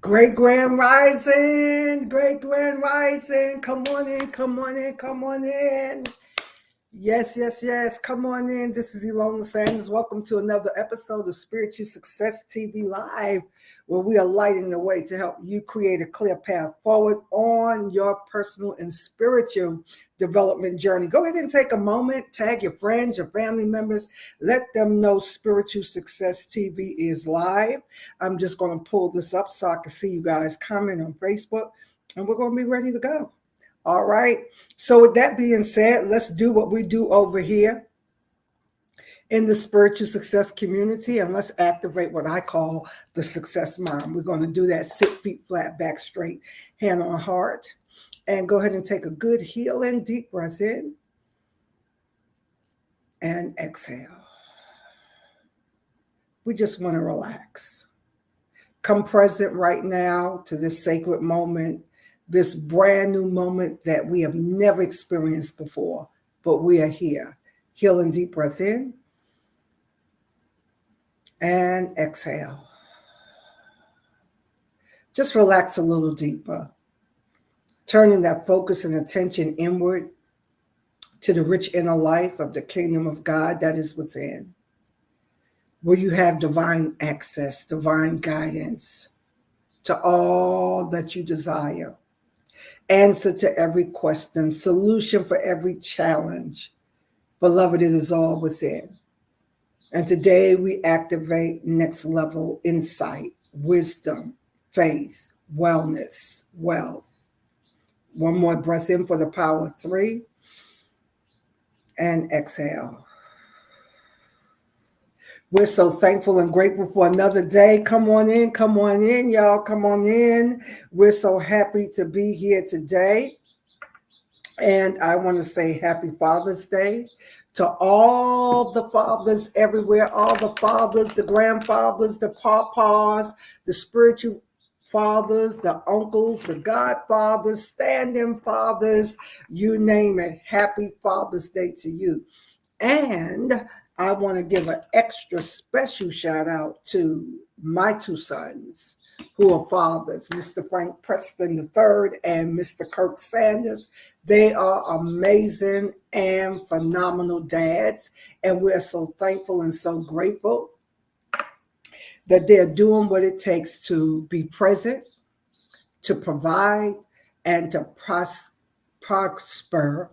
Great Grand Rising, Great Grand Rising. Come on in, come on in, come on in. Yes, yes, yes. Come on in. This is Ilona Sanders. Welcome to another episode of Spiritual Success TV Live, where we are lighting the way to help you create a clear path forward on your personal and spiritual development journey. Go ahead and take a moment, tag your friends, your family members, let them know Spiritual Success TV is live. I'm just going to pull this up so I can see you guys comment on Facebook, and we're going to be ready to go. All right. So with that being said, let's do what we do over here in the spiritual success community, and let's activate what I call the success mind. We're going to do that sit feet flat, back straight, hand on heart, and go ahead and take a good healing deep breath in and exhale. We just want to relax. Come present right now to this sacred moment, this brand new moment that we have never experienced before, but we are here. Healing deep breath in and exhale. Just relax a little deeper, turning that focus and attention inward to the rich inner life of the kingdom of God that is within, where you have divine access, divine guidance to all that you desire. Answer to every question, solution for every challenge. Beloved, it is all within. And today we activate next level insight, wisdom, faith, wellness, wealth. One more breath in for the power of 3 and exhale. We're so thankful and grateful for another day. Come on in, y'all. Come on in. We're so happy to be here today. And I want to say happy Father's Day to all the fathers everywhere, all the fathers, the grandfathers, the papas, the spiritual fathers, the uncles, the godfathers, stand-in fathers, you name it. Happy Father's Day to you. And I want to give an extra special shout out to my 2 sons who are fathers, Mr. Frank Preston III and Mr. Kirk Sanders. They are amazing and phenomenal dads, and we're so thankful and so grateful that they're doing what it takes to be present, to provide, and to prosper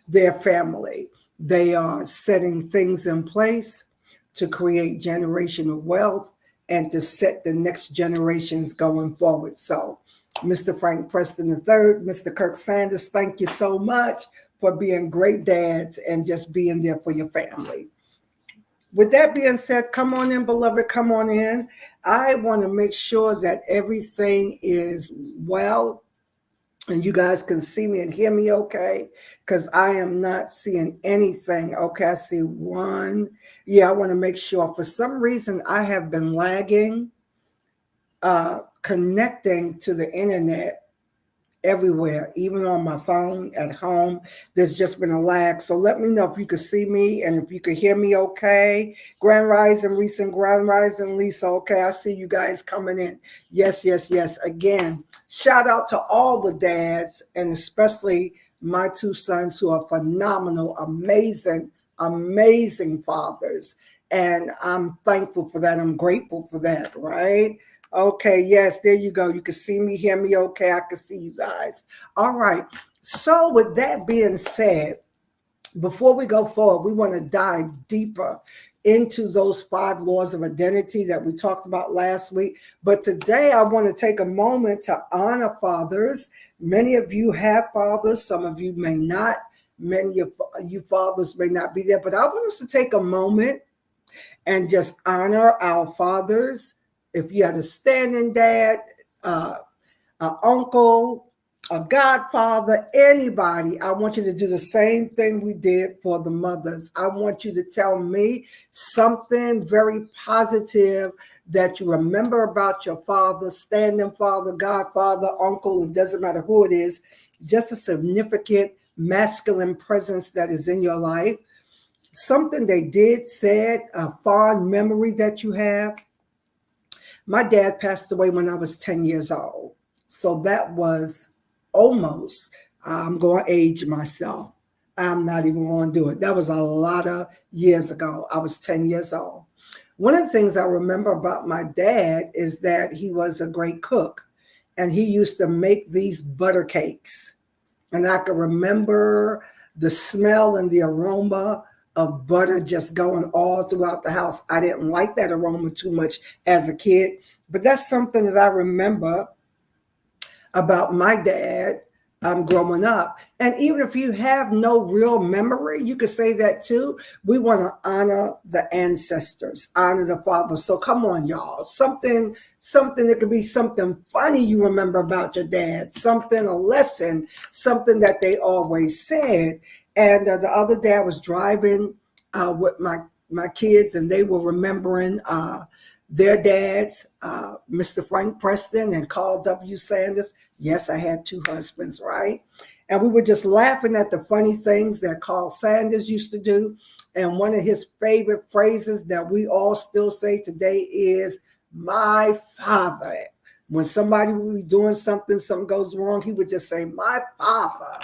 their family. They are setting things in place to create generational wealth and to set the next generations going forward. So, Mr. Frank Preston III, Mr. Kirk Sanders, thank you so much for being great dads and just being there for your family. With that being said, come on in, beloved, come on in. I want to make sure that everything is well and you guys can see me and hear me okay, because I am not seeing anything. Okay, I see one. Yeah, I want to make sure. For some reason, I have been lagging connecting to the internet everywhere, even on my phone at home. There's just been a lag. So let me know if you could see me and if you could hear me okay. Grand Rising, recent Grand Rising, Lisa. Okay, I see you guys coming in. Yes, yes, yes. Again, shout out to all the dads and especially my 2 sons who are phenomenal, amazing, amazing fathers. And I'm thankful for that. I'm grateful for that, right? Okay, yes, there you go. You can see me, hear me okay. I can see you guys. All right. So with that being said, before we go forward, we want to dive deeper into those 5 laws of identity that we talked about last week. But today I want to take a moment to honor fathers. Many of you have fathers, some of you may not. Many of you fathers may not be there, but I want us to take a moment and just honor our fathers. If you had a standing dad, an uncle, a godfather, anybody, I want you to do the same thing we did for the mothers. I want you to tell me something very positive that you remember about your father, standing father, godfather, uncle, it doesn't matter who it is, just a significant masculine presence that is in your life. Something they did, said, a fond memory that you have. My dad passed away when I was 10 years old. So that was almost, I'm going to age myself. I'm not even going to do it. That was a lot of years ago. I was 10 years old. One of the things I remember about my dad is that he was a great cook, and he used to make these butter cakes. And I can remember the smell and the aroma of butter just going all throughout the house. I didn't like that aroma too much as a kid, but that's something that I remember about my dad growing up. And even if you have no real memory, you could say that too. We want to honor the ancestors, honor the fathers. So come on, y'all. Something that could be something funny you remember about your dad, something, a lesson, something that they always said. And the other day I was driving with my kids, and they were remembering their dads, Mr. Frank Preston and Carl W. Sanders. Yes, I had two husbands, right? And we were just laughing at the funny things that Carl Sanders used to do. And one of his favorite phrases that we all still say today is, my father. When somebody would be doing something goes wrong, he would just say, my father.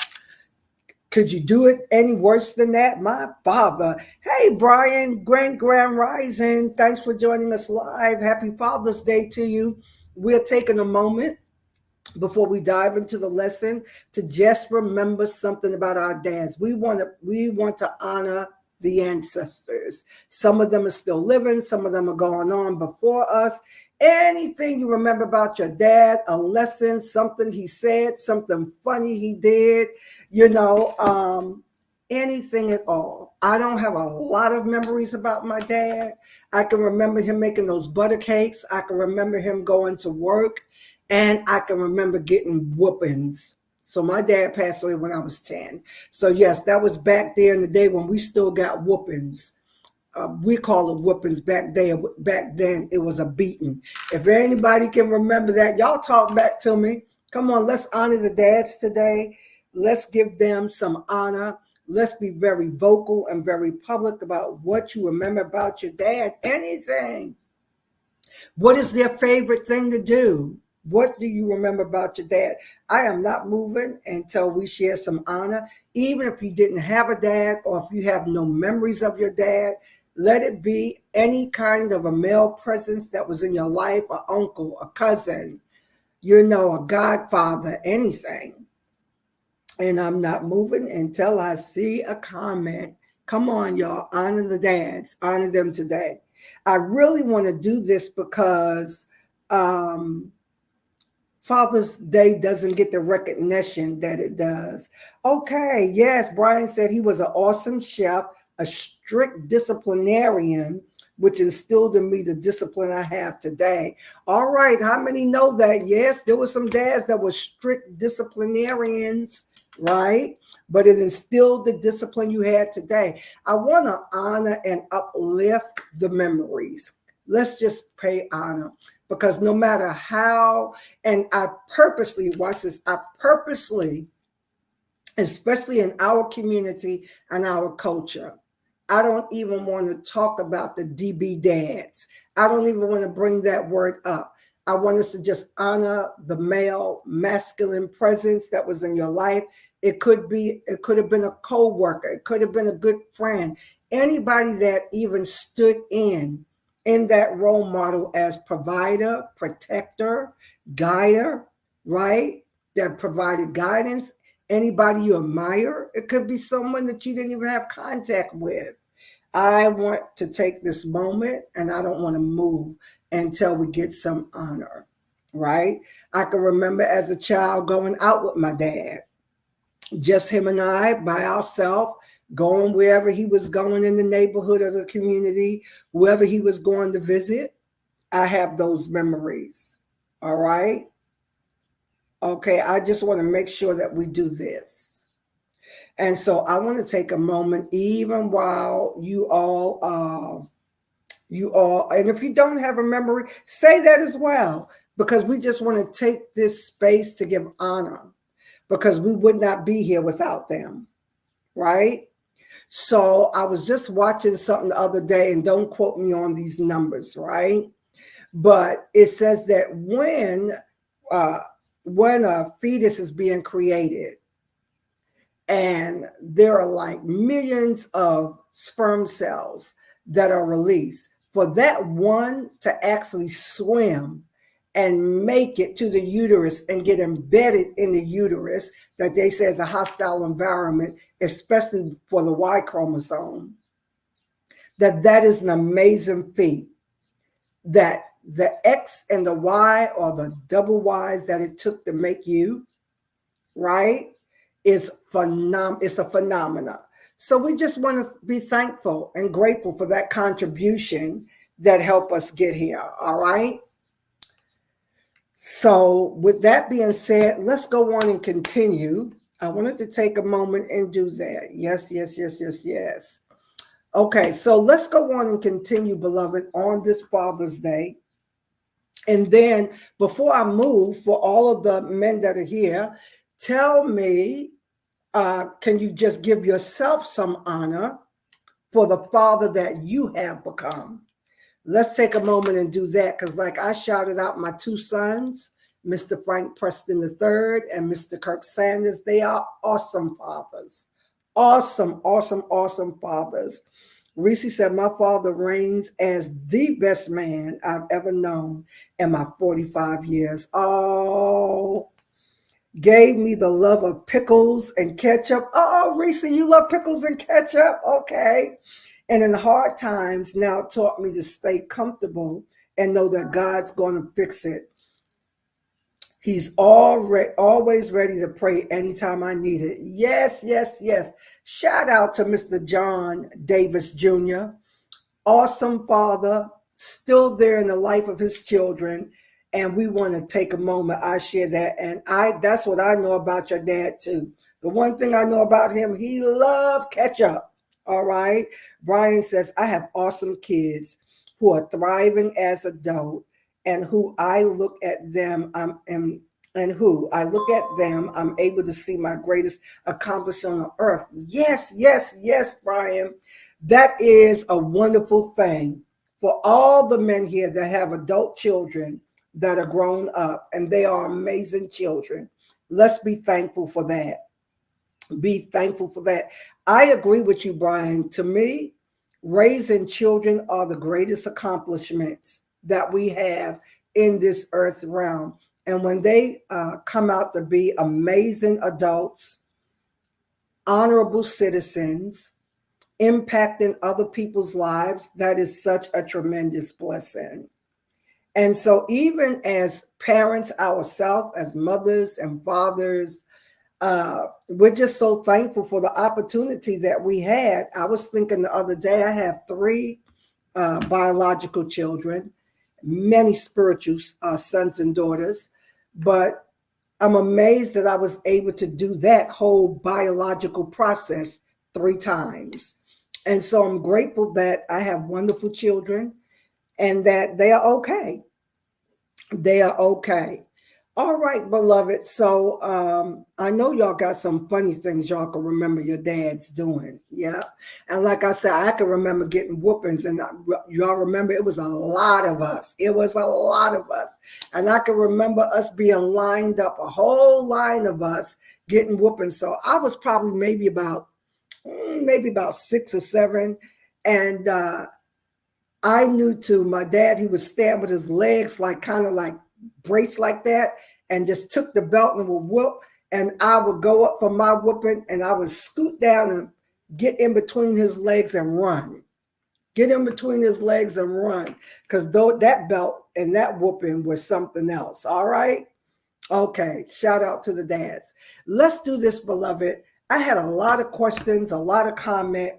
Could you do it any worse than that? My father. Hey, Brian, Grand Rising. Thanks for joining us live. Happy Father's Day to you. We're taking a moment before we dive into the lesson to just remember something about our dads. We want to honor the ancestors. Some of them are still living. Some of them are going on before us. Anything you remember about your dad, a lesson, something he said, something funny he did, anything at all. I don't have a lot of memories about my dad. I can remember him making those butter cakes. I can remember him going to work, and I can remember getting whoopings. So my dad passed away when I was 10. So yes, that was back there in the day when we still got whoopings. We call it whoopings back then. It was a beating. If anybody can remember that, y'all talk back to me. Come on, let's honor the dads today. Let's give them some honor. Let's be very vocal and very public about what you remember about your dad. Anything. What is their favorite thing to do? What do you remember about your dad? I am not moving until we share some honor. Even if you didn't have a dad, or if you have no memories of your dad, let it be any kind of a male presence that was in your life, an uncle, a cousin, a godfather, anything. And I'm not moving until I see a comment. Come on, y'all, honor the dads, honor them today. I really want to do this because Father's Day doesn't get the recognition that it does. Okay, yes, Brian said he was an awesome chef, a strict disciplinarian, which instilled in me the discipline I have today. All right, how many know that? Yes, there were some dads that were strict disciplinarians, right? But it instilled the discipline you had today. I want to honor and uplift the memories. Let's just pay honor, because no matter how, and I purposely, watch this, especially in our community and our culture, I don't even want to talk about the DB dads. I don't even want to bring that word up. I want us to just honor the male, masculine presence that was in your life. It could have been a co-worker. It could have been a good friend. Anybody that even stood in that role model as provider, protector, guider, right? That provided guidance. Anybody you admire. It could be someone that you didn't even have contact with. I want to take this moment, and I don't want to move until we get some honor, right? I can remember as a child going out with my dad, just him and I by ourselves, going wherever he was going in the neighborhood or the community, whoever he was going to visit. I have those memories. All right. Okay. I just want to make sure that we do this. And so I want to take a moment, even while you all, and if you don't have a memory, say that as well, because we just want to take this space to give honor, because we would not be here without them. Right. So I was just watching something the other day, and don't quote me on these numbers, right? But it says that uh, when a fetus is being created, and there are like millions of sperm cells that are released, for that one to actually swim and make it to the uterus and get embedded in the uterus, that they say is a hostile environment, especially for the Y chromosome, that is an amazing feat. That the X and the Y, or the double Ys that it took to make you, right, is it's a phenomena. So we just want to be thankful and grateful for that contribution that helped us get here. All right. So with that being said, let's go on and continue. I wanted to take a moment and do that. Yes, yes, yes, yes, yes. Okay, so let's go on and continue, beloved, on this Father's Day. And then before I move, for all of the men that are here, tell me, can you just give yourself some honor for the father that you have become? Let's take a moment and do that, because like I shouted out my two sons, Mr. Frank Preston III and Mr. Kirk Sanders. They are awesome fathers. Awesome, awesome, awesome fathers. Reese said, my father reigns as the best man I've ever known in my 45 years. Oh, gave me the love of pickles and ketchup. Oh, Reese, you love pickles and ketchup? Okay. And in hard times, now taught me to stay comfortable and know that God's going to fix it. He's always ready to pray anytime I need it. Yes, yes, yes. Shout out to Mr. John Davis Jr., awesome father, still there in the life of his children. And we want to take a moment. I share that. And that's what I know about your dad too. The one thing I know about him, he loved ketchup. All right. Brian says, I have awesome kids who are thriving as adults, and who I look at them, I'm able to see my greatest accomplishment on earth. Yes, yes, yes, Brian. That is a wonderful thing for all the men here that have adult children that are grown up, and they are amazing children. Let's be thankful for that. Be thankful for that. I agree with you, Brian. To me, raising children are the greatest accomplishments that we have in this earth realm. And when they come out to be amazing adults, honorable citizens, impacting other people's lives, that is such a tremendous blessing. And so even as parents ourselves, as mothers and fathers, we're just so thankful for the opportunity that we had. I was thinking the other day, I have 3 biological children, many spiritual sons and daughters, but I'm amazed that I was able to do that whole biological process 3 times. And so I'm grateful that I have wonderful children and that they are okay. They are okay. All right, beloved. So I know y'all got some funny things y'all can remember your dads doing. Yeah. And like I said, I can remember getting whoopings, and y'all remember it was a lot of us. It was a lot of us. And I can remember us being lined up, a whole line of us getting whoopings. So I was probably maybe about 6 or 7. And I knew too, my dad, he would stand with his legs like kind of like brace like that, and just took the belt and would whoop. And I would go up for my whooping, and I would scoot down and get in between his legs and run. Get in between his legs and run. Because though that belt and that whooping was something else. All right. Okay. Shout out to the dads. Let's do this, beloved. I had a lot of questions, a lot of comment,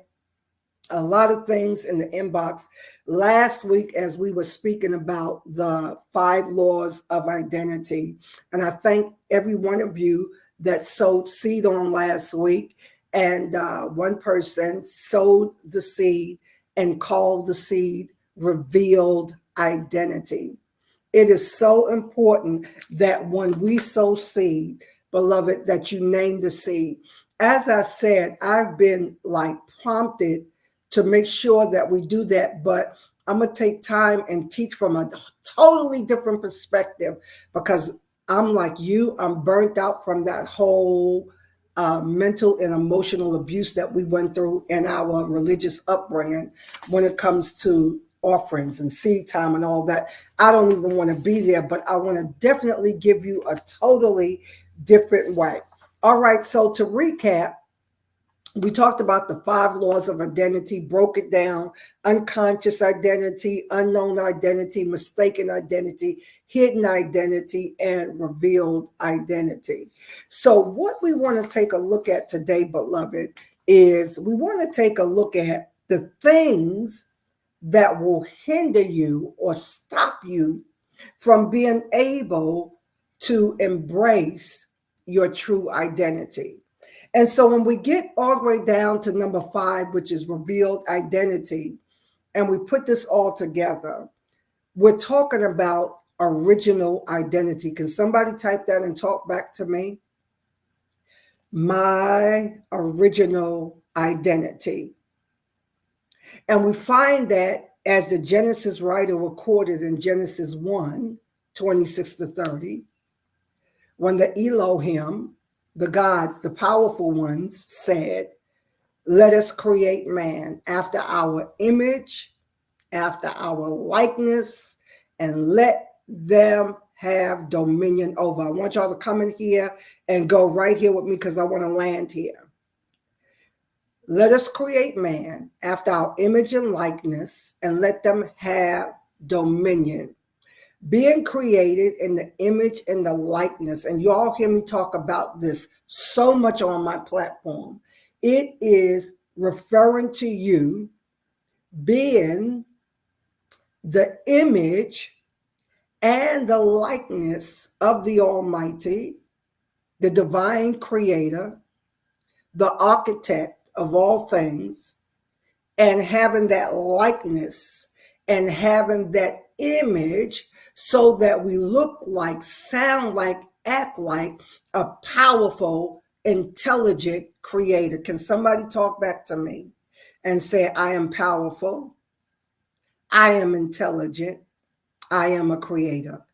a lot of things in the inbox last week as we were speaking about the 5 laws of identity. And I thank every one of you that sowed seed on last week. And one person sowed the seed and called the seed revealed identity. It is so important that when we sow seed, beloved, that you name the seed. As I said, I've been like prompted to make sure that we do that. But I'm going to take time and teach from a totally different perspective, because I'm like you, I'm burnt out from that whole mental and emotional abuse that we went through in our religious upbringing when it comes to offerings and seed time and all that. I don't even want to be there, but I want to definitely give you a totally different way. All right, so to recap, we talked about the 5 laws of identity, broke it down: unconscious identity, unknown identity, mistaken identity, hidden identity, and revealed identity. So what we want to take a look at today, beloved, is we want to take a look at the things that will hinder you or stop you from being able to embrace your true identity. And so when we get all the way down to number 5, which is revealed identity, and we put this all together, we're talking about original identity. Can somebody type that and talk back to me? My original identity. And we find that as the Genesis writer recorded in Genesis 1:26-30, when the Elohim, the gods, the powerful ones, said, "Let us create man after our image, after our likeness, and let them have dominion over." I want y'all to come in here and go right here with me, because I want to land here. Let us create man after our image and likeness, and let them have dominion. Being created in the image and the likeness, and you all hear me talk about this so much on my platform, it is referring to you being the image and the likeness of the Almighty, the divine creator, the architect of all things, and having that likeness and having that image so that we look like, sound like, act like a powerful, intelligent creator. Can somebody talk back to me and say, I am powerful, I am intelligent, I am a creator?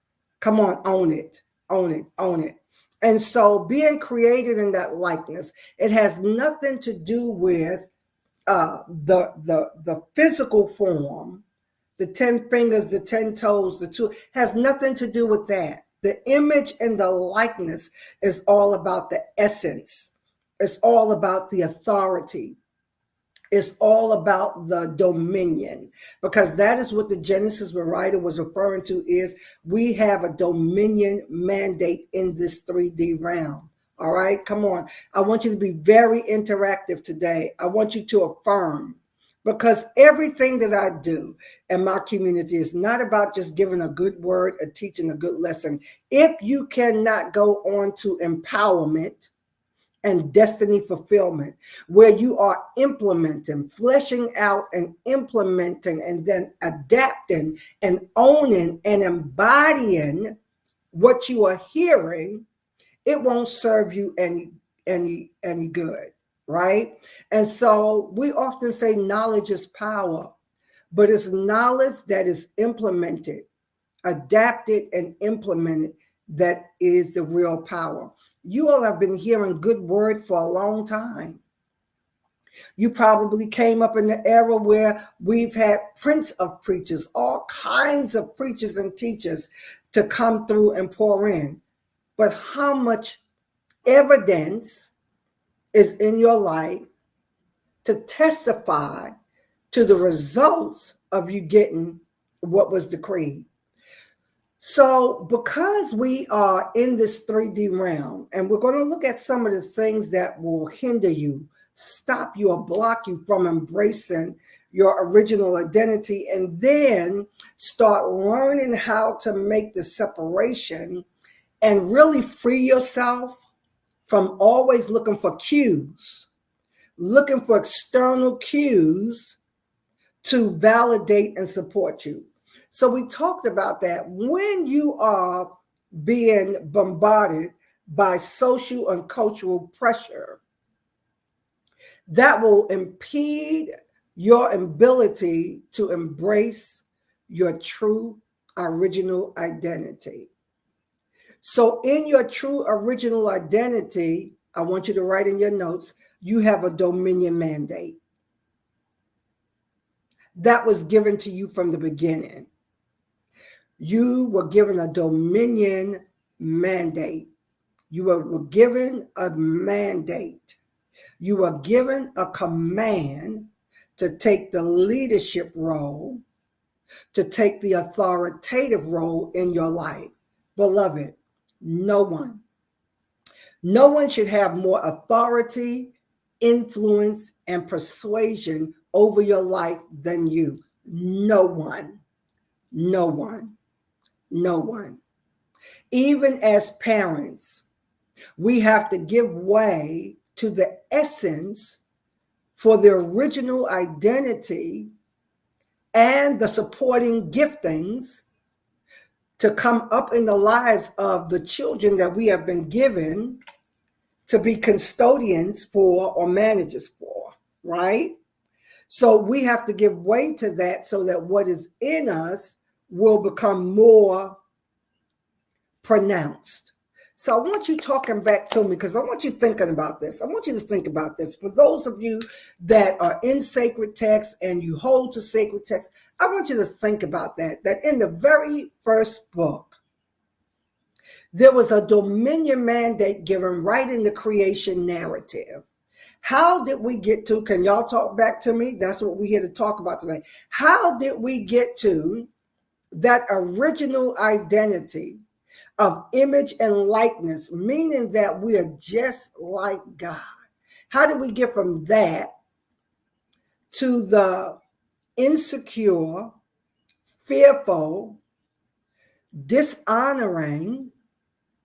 Come on, own it, own it, own it. And so being created in that likeness, it has nothing to do with the physical form, the 10 fingers, the 10 toes, the 2, has nothing to do with that. The image and the likeness is all about the essence. It's all about the authority. It's all about the dominion, because that is what the Genesis writer was referring to, is we have a dominion mandate in this 3D realm. All right, come on. I want you to be very interactive today. I want you to affirm, because everything that I do in my community is not about just giving a good word or teaching a good lesson. If you cannot go on to empowerment and destiny fulfillment, where you are implementing, fleshing out and implementing, and then adapting and owning and embodying what you are hearing, it won't serve you any good, right? And so we often say knowledge is power, but it's knowledge that is implemented, adapted, and implemented that is the real power. You all have been hearing good word for a long time. You probably came up in the era where we've had prince of preachers, all kinds of preachers and teachers to come through and pour in. But how much evidence is in your life to testify to the results of you getting what was decreed? So because we are in this 3D realm, and we're going to look at some of the things that will hinder you, stop you, or block you from embracing your original identity, and then start learning how to make the separation and really free yourself from always looking for cues, looking for external cues to validate and support you. So we talked about that. When you are being bombarded by social and cultural pressure, that will impede your ability to embrace your true original identity. So in your true original identity, I want you to write in your notes, you have a dominion mandate. That was given to you from the beginning. You were given a dominion mandate. You were given a mandate. You were given a command to take the leadership role, to take the authoritative role in your life. Beloved, no one should have more authority, influence, and persuasion over your life than you. No one. Even as parents, we have to give way to the essence for the original identity and the supporting giftings to come up in the lives of the children that we have been given to be custodians for or managers for, right? So we have to give way to that so that what is in us will become more pronounced. So I want you talking back to me because I want you thinking about this. I want you to think about this. For those of you that are in sacred text and you hold to sacred text, I want you to think about that in the very first book, there was a dominion mandate given right in the creation narrative. How did we get to, can y'all talk back to me? That's what we're here to talk about today. How did we get to that original identity of image and likeness, meaning that we are just like God? How did we get from that to the insecure, fearful, dishonoring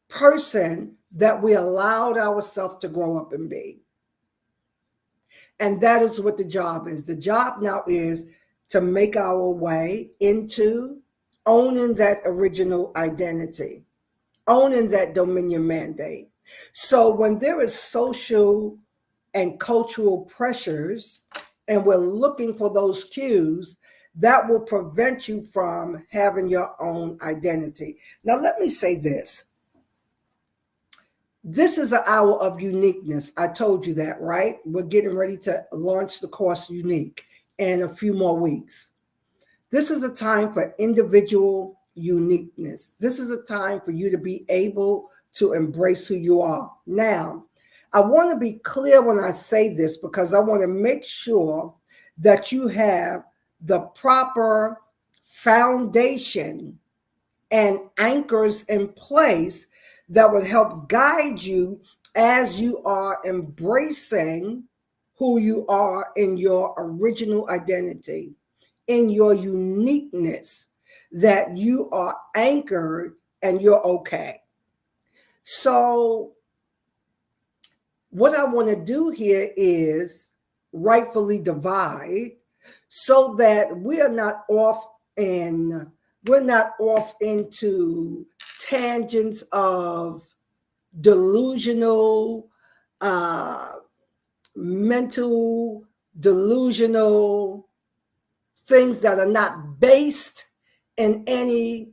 person that we allowed ourselves to grow up and be? And that is what the job is. The job now is to make our way into owning that original identity, owning that dominion mandate. So when there is social and cultural pressures and we're looking for those cues, that will prevent you from having your own identity. Now, let me say this. This is an hour of uniqueness. I told you that, right? We're getting ready to launch the course Unique in a few more weeks. This is a time for individual uniqueness. This is a time for you to be able to embrace who you are. Now, I want to be clear when I say this because I want to make sure that you have the proper foundation and anchors in place that would help guide you as you are embracing who you are in your original identity, in your uniqueness, that you are anchored and you're okay. So what I want to do here is rightfully divide so that we're not off into tangents of delusional, mental, delusional things that are not based in any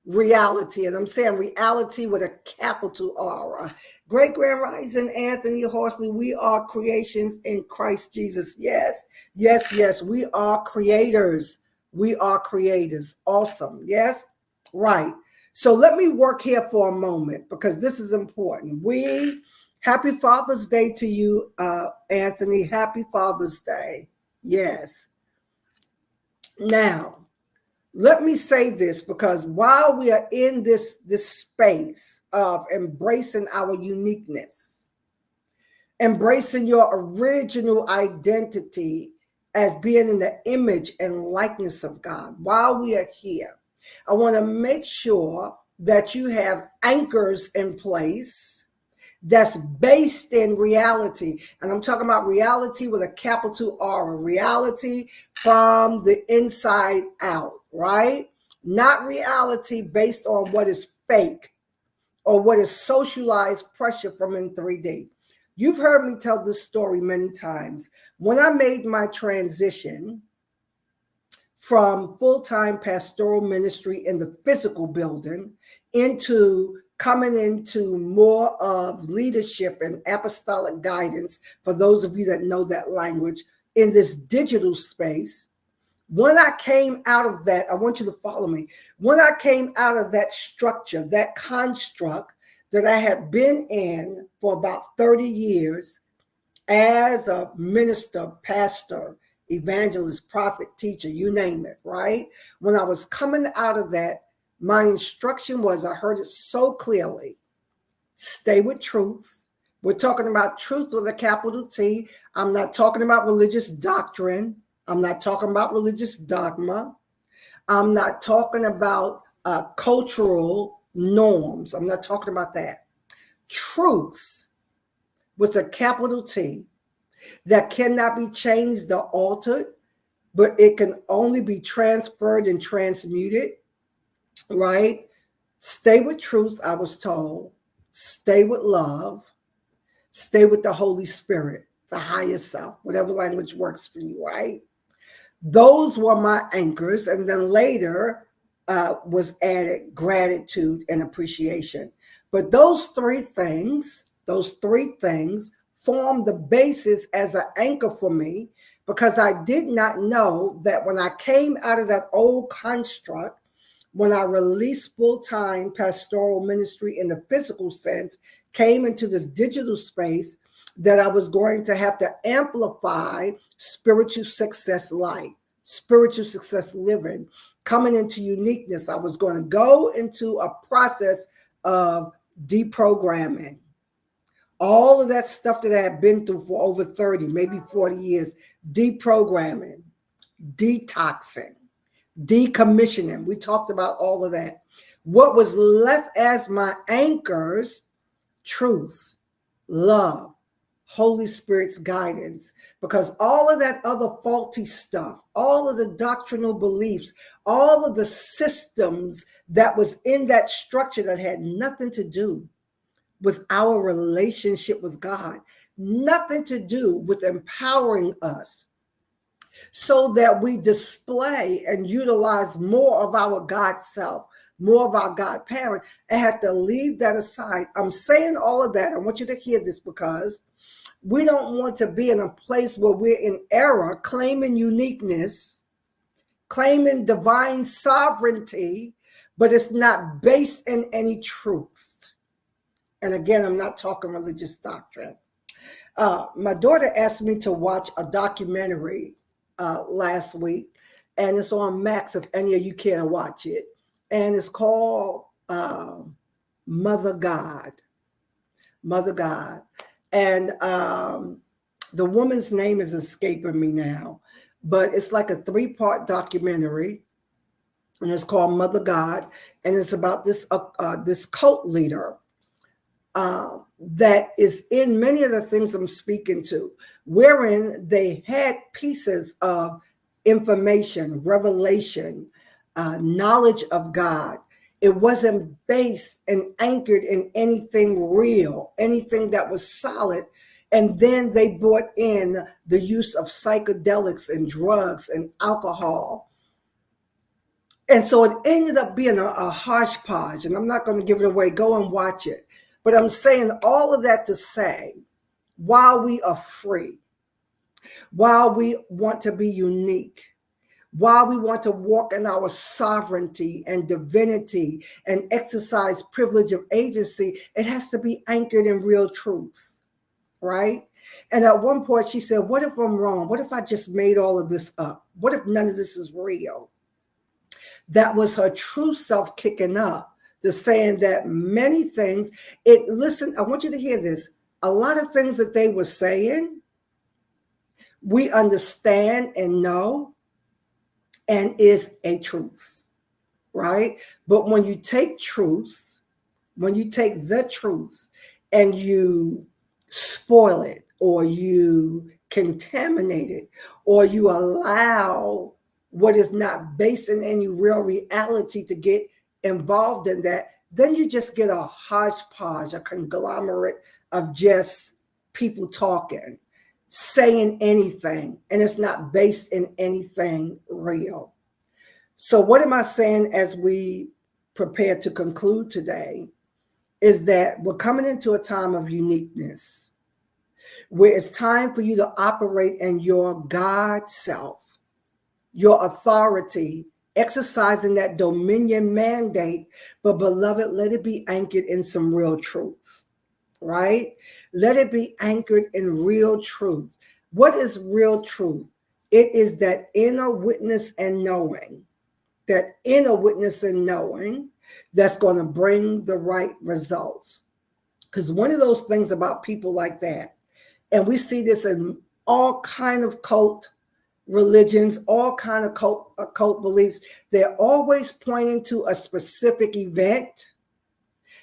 reality. And I'm saying reality with a capital R. Great Grand Rising, Anthony Horsley, we are creations in Christ Jesus. Yes, we are creators. We are creators. Awesome. Yes, right. So let me work here for a moment because this is important. Happy Father's Day to you, Anthony. Happy Father's Day. Yes. Now, let me say this because while we are in this space of embracing our uniqueness, embracing your original identity as being in the image and likeness of God, while we are here, I want to make sure that you have anchors in place that's based in reality. And I'm talking about reality with a capital R, reality from the inside out, right? Not reality based on what is fake or what is socialized pressure from in 3D. You've heard me tell this story many times. When I made my transition from full-time pastoral ministry in the physical building into coming into more of leadership and apostolic guidance, for those of you that know that language, in this digital space. When I came out of that, I want you to follow me. When I came out of that structure, that construct that I had been in for about 30 years as a minister, pastor, evangelist, prophet, teacher, you name it, right? When I was coming out of that, my instruction was, I heard it so clearly, stay with truth. We're talking about truth with a capital T. I'm not talking about religious doctrine. I'm not talking about religious dogma. I'm not talking about cultural norms. I'm not talking about that. Truth with a capital T that cannot be changed or altered, but it can only be transferred and transmuted, right? Stay with truth, I was told. Stay with love. Stay with the Holy Spirit, the higher self, whatever language works for you, right? Those were my anchors. And then later was added gratitude and appreciation. But those three things formed the basis as an anchor for me, because I did not know that when I came out of that old construct, when I released full-time pastoral ministry in the physical sense, came into this digital space, that I was going to have to amplify spiritual success life, spiritual success living, coming into uniqueness. I was going to go into a process of deprogramming. All of that stuff that I had been through for over 30, maybe 40 years, deprogramming, detoxing, decommissioning. We talked about all of that. What was left as my anchors, truth, love, Holy Spirit's guidance, because all of that other faulty stuff, all of the doctrinal beliefs, all of the systems that was in that structure that had nothing to do with our relationship with God, nothing to do with empowering us so that we display and utilize more of our God self, more of our God parent. I had to leave that aside. I'm saying all of that. I want you to hear this, because we don't want to be in a place where we're in error, claiming uniqueness, claiming divine sovereignty, but it's not based in any truth. And again, I'm not talking religious doctrine. My daughter asked me to watch a documentary last week, and it's on Max if any of you care to watch it. And it's called Mother God. Mother God. And the woman's name is escaping me now, but it's like a 3-part documentary, and it's called Mother God, and it's about this cult leader that is in many of the things I'm speaking to, wherein they had pieces of information, revelation, knowledge of God. It wasn't based and anchored in anything real, anything that was solid. And then they brought in the use of psychedelics and drugs and alcohol. And so it ended up being a hodgepodge. And I'm not going to give it away. Go and watch it. But I'm saying all of that to say, while we are free, while we want to be unique, while we want to walk in our sovereignty and divinity and exercise privilege of agency, it has to be anchored in real truth, right? And at one point she said, what if I'm wrong? What if I just made all of this up? What if none of this is real? That was her true self kicking up, to saying that many things, listen, I want you to hear this. A lot of things that they were saying, we understand and know, and is a truth, right? But when you take truth, when you take the truth and you spoil it, or you contaminate it, or you allow what is not based in any real reality to get involved in that, then you just get a hodgepodge, a conglomerate of just people talking, saying anything, and it's not based in anything real. So, what am I saying as we prepare to conclude today? Is that we're coming into a time of uniqueness where it's time for you to operate in your God self, your authority, exercising that dominion mandate. But, beloved, let it be anchored in some real truth, right? Let it be anchored in real truth. What is real truth? It is that inner witness and knowing, that inner witness and knowing that's going to bring the right results. Because one of those things about people like that, and we see this in all kind of cult religions, all kind of cult beliefs, they're always pointing to a specific event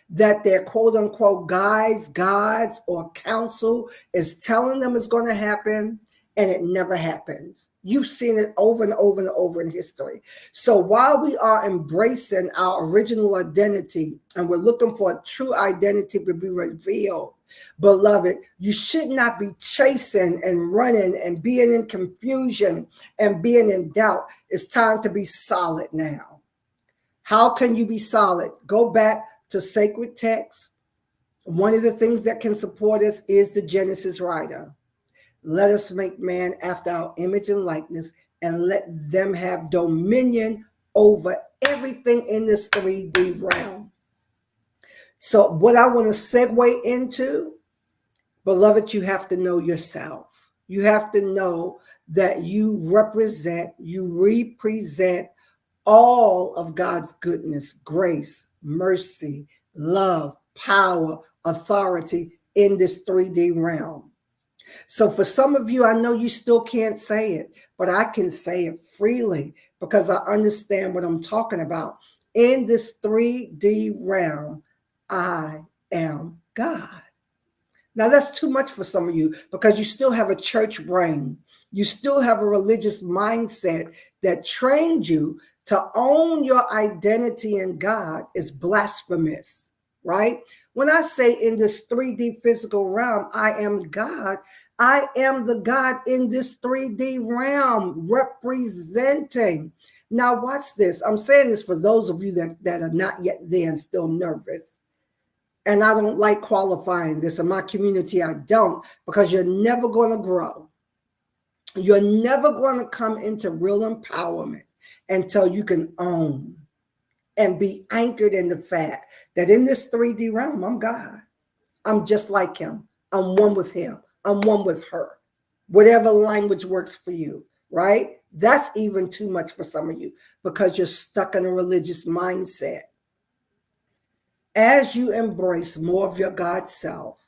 that their quote unquote guides, gods, or council is telling them is going to happen, and it never happens. You've seen it over and over and over in history. So while we are embracing our original identity and we're looking for a true identity to be revealed, beloved, you should not be chasing and running and being in confusion and being in doubt. It's time to be solid now. How can you be solid? Go back to sacred texts. One of the things that can support us is the Genesis writer. Let us make man after our image and likeness, and let them have dominion over everything in this 3D realm. So what I want to segue into, beloved, you have to know yourself. You have to know that you represent all of God's goodness, grace, mercy, love, power, authority in this 3D realm. So for some of you, I know you still can't say it, but I can say it freely because I understand what I'm talking about. In this 3D realm, I am God. Now that's too much for some of you because you still have a church brain. You still have a religious mindset that trained you to own your identity in God is blasphemous, right? When I say in this 3D physical realm, I am God, I am the God in this 3D realm representing. Now watch this. I'm saying this for those of you that are not yet there and still nervous. And I don't like qualifying this in my community. I don't, because you're never going to grow. You're never going to come into real empowerment until you can own and be anchored in the fact that in this 3D realm, I'm God. I'm just like him. I'm one with him. I'm one with her. Whatever language works for you, right? That's even too much for some of you because you're stuck in a religious mindset. As you embrace more of your God self,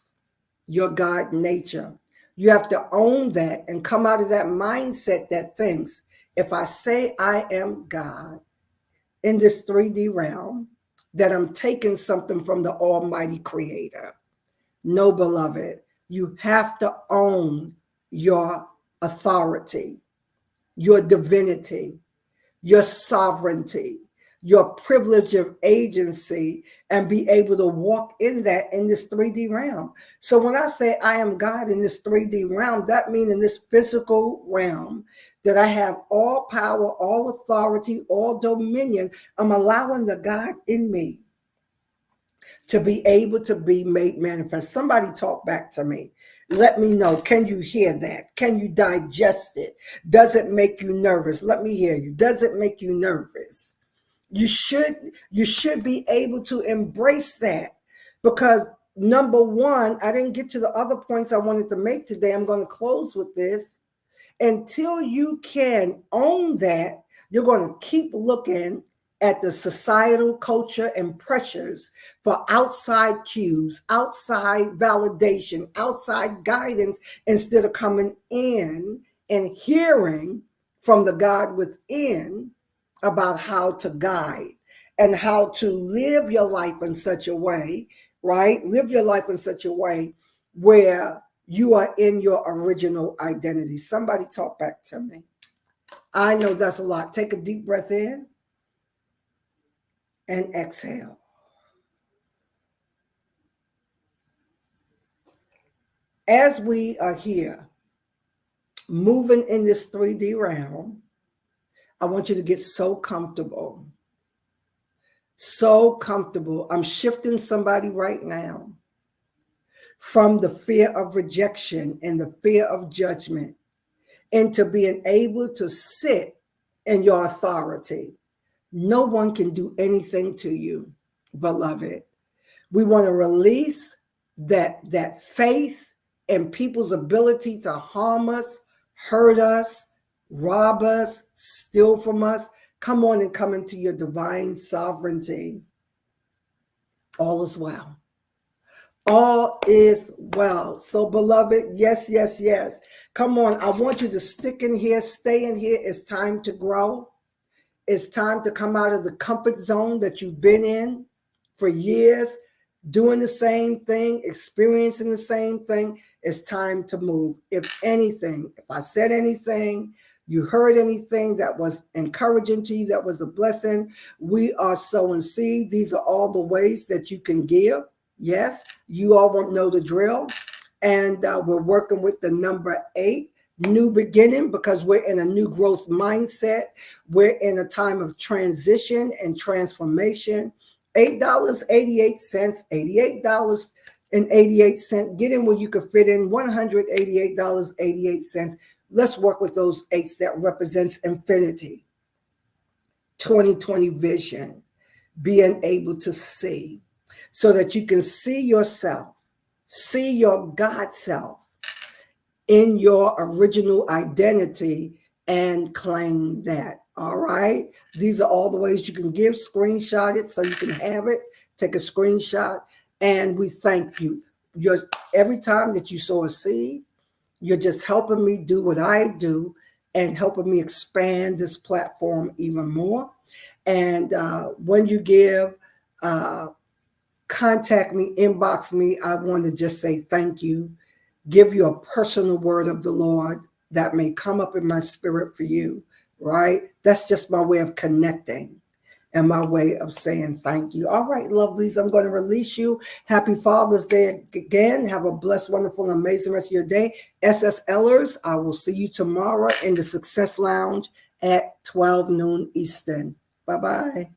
your God nature, you have to own that and come out of that mindset that thinks, if I say I am God in this 3D realm, that I'm taking something from the Almighty Creator. No, beloved, you have to own your authority, your divinity, your sovereignty, your privilege of agency, and be able to walk in that in this 3D realm. So when I say I am God in this 3D realm, that means in this physical realm that I have all power, all authority, all dominion. I'm allowing the God in me to be able to be made manifest. Somebody talk back to me. Let me know. Can you hear that? Can you digest it? Does it make you nervous? Let me hear you. Does it make you nervous? You should be able to embrace that because number one, I didn't get to the other points I wanted to make today. I'm going to close with this. Until you can own that, you're going to keep looking at the societal culture and pressures for outside cues, outside validation, outside guidance, instead of coming in and hearing from the God within about how to guide and how to live your life in such a way, right? Live your life in such a way where you are in your original identity. Somebody talk back to me. I know that's a lot. Take a deep breath in and exhale. As we are here, moving in this 3D realm, I want you to get so comfortable. So comfortable. I'm shifting somebody right now from the fear of rejection and the fear of judgment into being able to sit in your authority. No one can do anything to you, beloved. We want to release that faith in people's ability to harm us, hurt us, rob us, steal from us. Come on and come into your divine sovereignty. All is well. All is well. So, beloved, yes, yes, yes. Come on. I want you to stick in here, stay in here. It's time to grow. It's time to come out of the comfort zone that you've been in for years, doing the same thing, experiencing the same thing. It's time to move. If anything, if I said anything, you heard anything that was encouraging to you, that was a blessing, we are sowing seed. These are all the ways that you can give. Yes, you all won't know the drill. And we're working with the number 8. New beginning, because we're in a new growth mindset. We're in a time of transition and transformation. $8.88, $88.88. Get in where you can fit in. $188.88. Let's work with those 8s that represents infinity. 2020 vision, being able to see, so that you can see yourself, see your God self in your original identity and claim that. All right. These are all the ways you can give. Screenshot it so you can have it. Take a screenshot. And we thank you. Every time that you sow a seed, you're just helping me do what I do and helping me expand this platform even more. And when you give, contact me, inbox me. I want to just say thank you. Give you a personal word of the Lord that may come up in my spirit for you, right? That's just my way of connecting and my way of saying thank you. All right, lovelies, I'm going to release you. Happy Father's Day again. Have a blessed, wonderful, and amazing rest of your day. SSLers, I will see you tomorrow in the Success Lounge at 12 noon Eastern. Bye-bye.